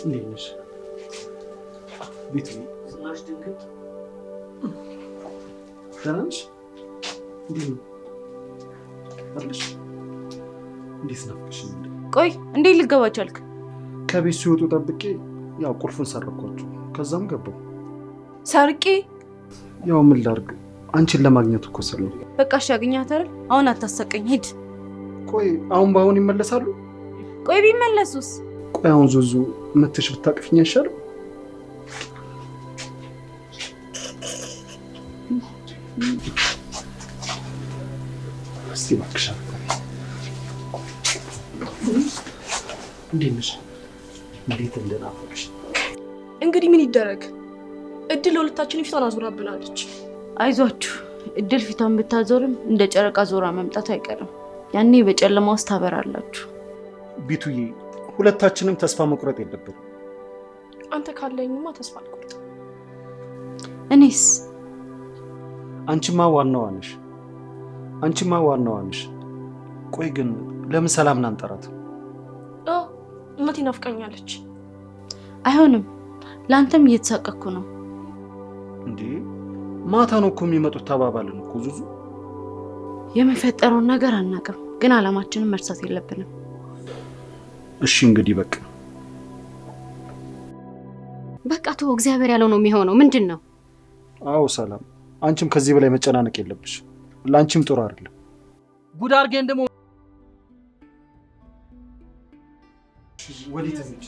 ليش؟ بيتي سماش دنكت فرنش؟ دين ليش؟ እንዴት ናፍቅሽ? ቆይ እንዴት ልገባ ቻልክ? ከቤት ሲወጡ ጠብቄ ያው ቁልፉን ሰረኳቸው። ከዛም ገባሁ። ሰርቄ? ያው ምን ላድርግ? አንቺን ለማግኘት እኮ ስለ በቃ እሺ አግኛት አይደል? አሁን አታሰቀኝ፣ ሂድ። ቆይ አሁን ባሁን ይመለሳሉ? ቆይ ቢመለሱስ? ቆይ አሁን ዙዙ መተሽ ብታቅፍኝ አይሻልም? እስቲ እባክሽ እንዴት ነሽ? እንዴት እንደናፈቅሽ። እንግዲህ ምን ይደረግ? እድል ለሁለታችን ፊቷን አዙራብናለች። አይዟችሁ፣ እድል ፊቷን ብታዞርም እንደ ጨረቃ ዞራ መምጣቱ አይቀርም። ያኔ በጨለማ ውስጥ ታበራላችሁ። ቢቱዬ፣ ሁለታችንም ተስፋ መቁረጥ የለብንም። አንተ ካለኝማ ተስፋ አልቆርጥም። እኔስ? አንቺማ ዋናዋ ነሽ። አንቺማ ዋናዋ ነሽ። ቆይ ግን ለምን ሰላም አንጠራት? እመቴ ናፍቀኛለች። አይሆንም፣ ላንተም እየተሳቀኩ ነው። እንዴ ማታ ነው እኮ የሚመጡት ተባባልን እኮ ዙዙ። የሚፈጠረውን ነገር አናውቅም፣ ግን አላማችንን መርሳት የለብንም። እሺ እንግዲህ በቃ ተው፣ እግዚአብሔር ያለው ነው የሚሆነው። ምንድን ነው? አዎ ሰላም፣ አንቺም ከዚህ በላይ መጨናነቅ የለብሽ። ለአንቺም ጥሩ አይደለም። ጉድ አድርጌን ደግሞ ወዴት ነሽ?